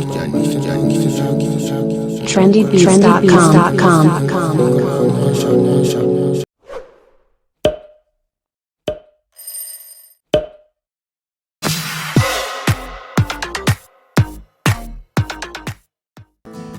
trendybeats.com.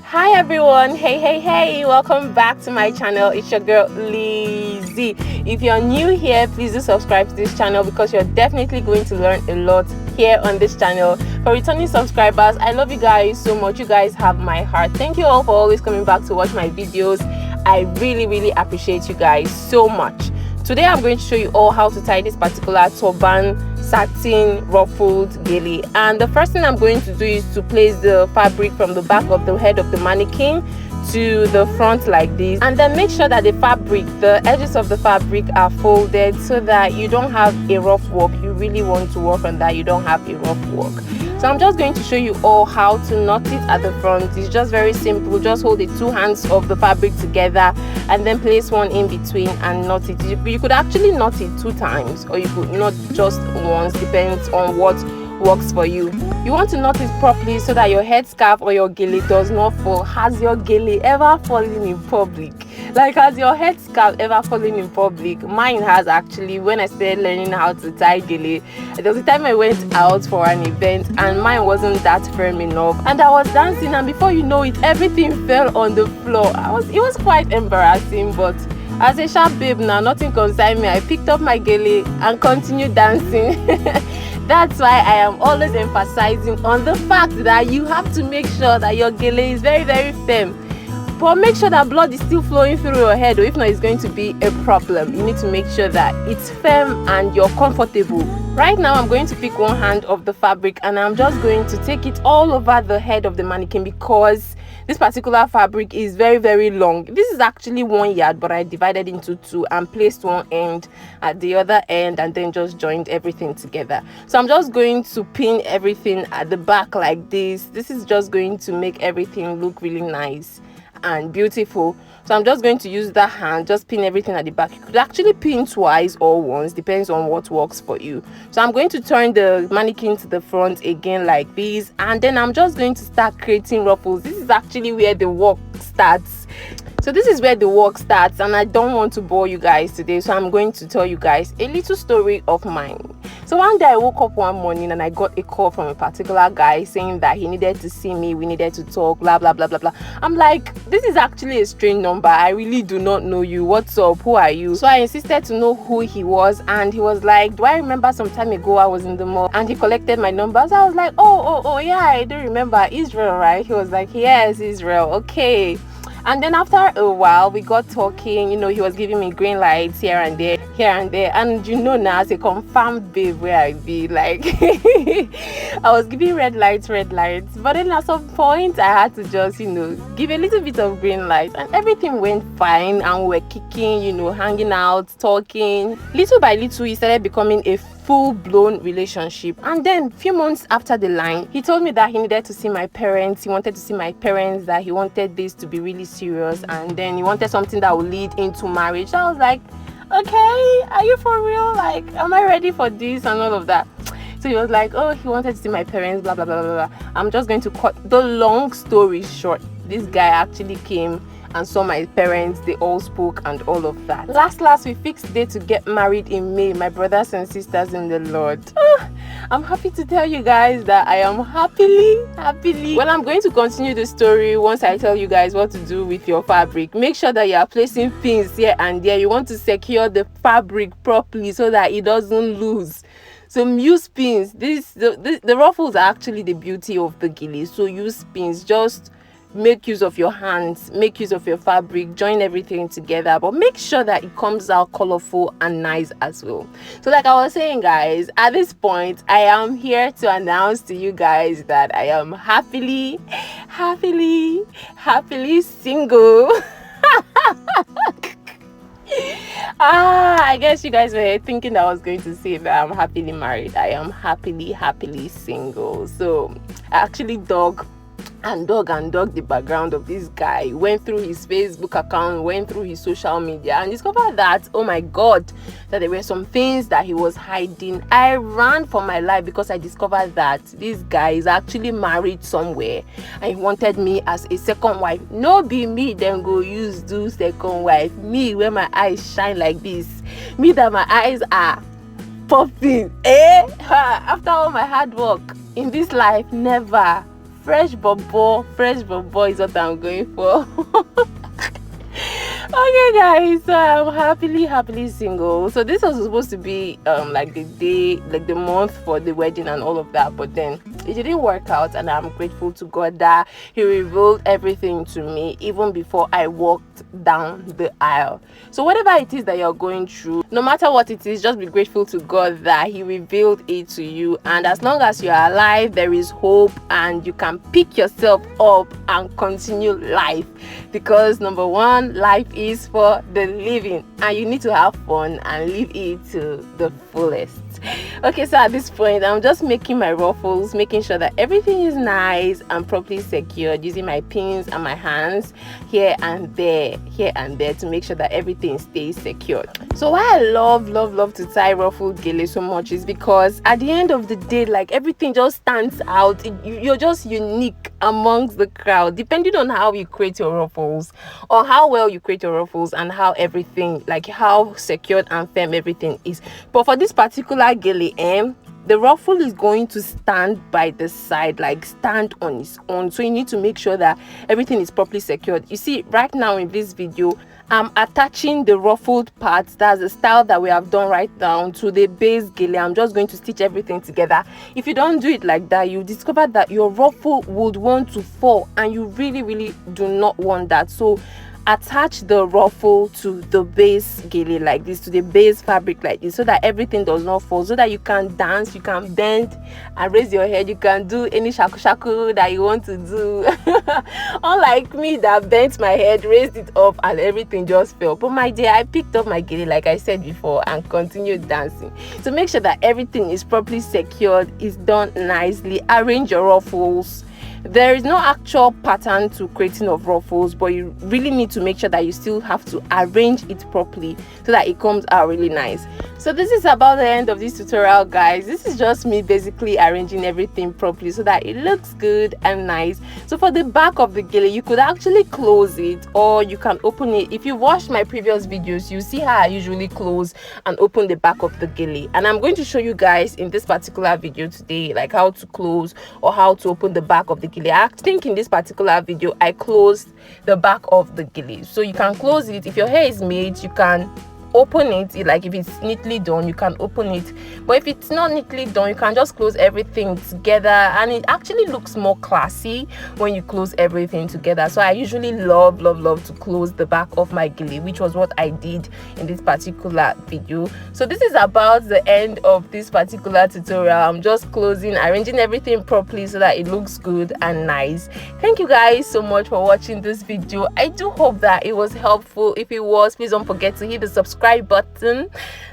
Hi everyone, hey, welcome back to my channel. It's your girl Lizzie. If you're new here, please do subscribe to this channel because you're definitely going to learn a lot here on this channel. For returning subscribers, I love you guys so much. You guys have my heart. Thank you all for always coming back to watch my videos. I really appreciate you guys so much. Today I'm going to show you all how to tie this particular turban satin ruffled gele, and the first thing I'm going to do is to place the fabric from the back of the head of the mannequin to the front like this, and then make sure that the edges of the fabric are folded so that you don't have a rough work. You really want to work on that, you don't have a rough work. So I'm just going to show you all how to knot it at the front. It's just very simple. Just hold the two hands of the fabric together and then place one in between and knot it. You could actually knot it 2 times, or you could knot just once, depends on what works for you. You want to knot it properly so that your headscarf or your gele does not fall. Has your gele ever fallen in public? Like, has your headscarf ever fallen in public? Mine has actually. When I started learning how to tie gele, there was a time I went out for an event and mine wasn't that firm enough, and I was dancing, and before you know it, everything fell on the floor. It was quite embarrassing, but as a sharp babe now, nothing concerned me. I picked up my gele and continued dancing. That's why I am always emphasizing on the fact that you have to make sure that your gele is very firm. But make sure that blood is still flowing through your head, or if not, it's going to be a problem. You need to make sure that it's firm and you're comfortable. Right now, I'm going to pick one hand of the fabric and I'm just going to take it all over the head of the mannequin because this particular fabric is very long. This is actually 1 yard, but I divided into 2 and placed one end at the other end and then just joined everything together. So I'm just going to pin everything at the back like this. This is just going to make everything look really nice and beautiful. So I'm just going to use that hand, just pin everything at the back. You could actually pin twice or once, depends on what works for you. So I'm going to turn the mannequin to the front again like this, and then I'm just going to start creating ruffles. This is actually where the work starts. So this is where the work starts, and I don't want to bore you guys today, so I'm going to tell you guys a little story of mine. So one day I woke up one morning and I got a call from a particular guy saying that he needed to see me, we needed to talk, blah blah. I'm like, this is actually a strange number. I really do not know you. What's up? Who are you? So I insisted to know who he was, and he was like, do I remember some time ago I was in the mall and he collected my numbers? I was like, oh yeah, I do remember. Israel, right? He was like, yes, Israel. Okay. And then after a while, we got talking. You know, he was giving me green lights here and there. And you know, now as a confirmed babe where I be, like, I was giving red lights. But then at some point, I had to just, you know, give a little bit of green light. And everything went fine. And we were kicking, you know, hanging out, talking. Little by little, he started becoming a full-blown relationship. And then a few months after the line, he told me that he needed to see my parents. He wanted to see my parents, that he wanted this to be really serious, and then he wanted something that would lead into marriage. So I was like, okay, are you for real? Like, am I ready for this and all of that? So he was like, oh, he wanted to see my parents, blah blah. I'm just going to cut the long story short. This guy actually came and saw my parents. They all spoke and all of that. Last we fixed date to get married in May, my brothers and sisters in the Lord. I'm happy to tell you guys that I am happily. Well, I'm going to continue the story once I tell you guys what to do with your fabric. Make sure that you are placing pins here and there. You want to secure the fabric properly so that it doesn't lose. So use pins. The ruffles are actually the beauty of the gele. So use pins. Just make use of your hands, make use of your fabric, join everything together, but make sure that it comes out colorful and nice as well. So like I was saying, guys, at this point I am here to announce to you guys that I am happily single. I guess you guys were thinking I was going to say that I'm happily married. I am happily single. So I actually dug and dug the background of this guy, went through his Facebook account, went through his social media, and discovered that, oh my god, that there were some things that he was hiding. I ran for my life because I discovered that this guy is actually married somewhere and he wanted me as a second wife. No be me then go use do second wife, me where my eyes shine like this, me that my eyes are popping, after all my hard work in this life. Never. Fresh bobo is what I'm going for. Okay guys, so I'm happily single. So this was supposed to be like the day, like the month for the wedding and all of that, but then it didn't work out, and I'm grateful to God that he revealed everything to me even before I walked down the aisle. So whatever it is that you're going through, no matter what it is, just be grateful to God that he revealed it to you, and as long as you're alive, there is hope and you can pick yourself up and continue life, because number one, life is for the living and you need to have fun and live it to the fullest. Okay, so at this point I'm just making my ruffles, making sure that everything is nice and properly secured, using my pins and my hands here and there to make sure that everything stays secured. So why I love to tie ruffled gele so much is because at the end of the day, like, everything just stands out. You're just unique amongst the crowd, depending on how you create your ruffles or how well you create your ruffles and how everything, like how secured and firm everything is. But for this particular gele, the ruffle is going to stand by the side, like stand on its own, so you need to make sure that everything is properly secured. You see, right now in this video I'm attaching the ruffled parts, that's the style that we have done right now, to the base gele. I'm just going to stitch everything together. If you don't do it like that, you discover that your ruffle would want to fall, and you really do not want that. So attach the ruffle to the base gele like this, to the base fabric like this, so that everything does not fall, so that you can dance, you can bend and raise your head, you can do any shaku shaku that you want to do. Unlike me that bent my head, raised it up, and everything just fell. But my dear, I picked up my gele like I said before and continued dancing. So make sure that everything is properly secured, is done nicely. Arrange your ruffles. There is no actual pattern to creating of ruffles, but you really need to make sure that you still have to arrange it properly so that it comes out really nice. So this is about the end of this tutorial, guys. This is just me basically arranging everything properly so that it looks good and nice. So for the back of the gele, you could actually close it or you can open it. If you watched my previous videos, you see how I usually close and open the back of the gele, and I'm going to show you guys in this particular video today, like how to close or how to open the back of the gele. I think in this particular video I closed the back of the gele, so you can close it. If your hair is made, you can open it, like if it's neatly done you can open it, but if it's not neatly done you can just close everything together, and it actually looks more classy when you close everything together. So I usually love to close the back of my gele, which was what I did in this particular video. So this is about the end of this particular tutorial. I'm just closing, arranging everything properly so that it looks good and nice. Thank you guys so much for watching this video. I do hope that it was helpful. If it was, please don't forget to hit the subscribe button,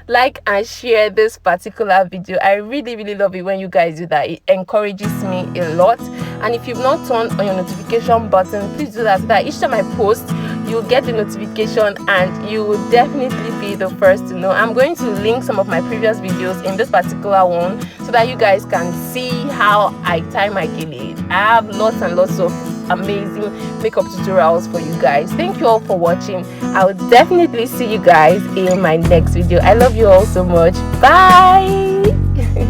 like and share this particular video. I really love it when you guys do that. It encourages me a lot. And if you've not turned on your notification button, please do that so that each time I post you'll get the notification and you will definitely be the first to know. I'm going to link some of my previous videos in this particular one so that you guys can see how I tie my gele. I have lots and lots of amazing makeup tutorials for you guys. Thank you all for watching. I will definitely see you guys in my next video. I love you all so much. Bye.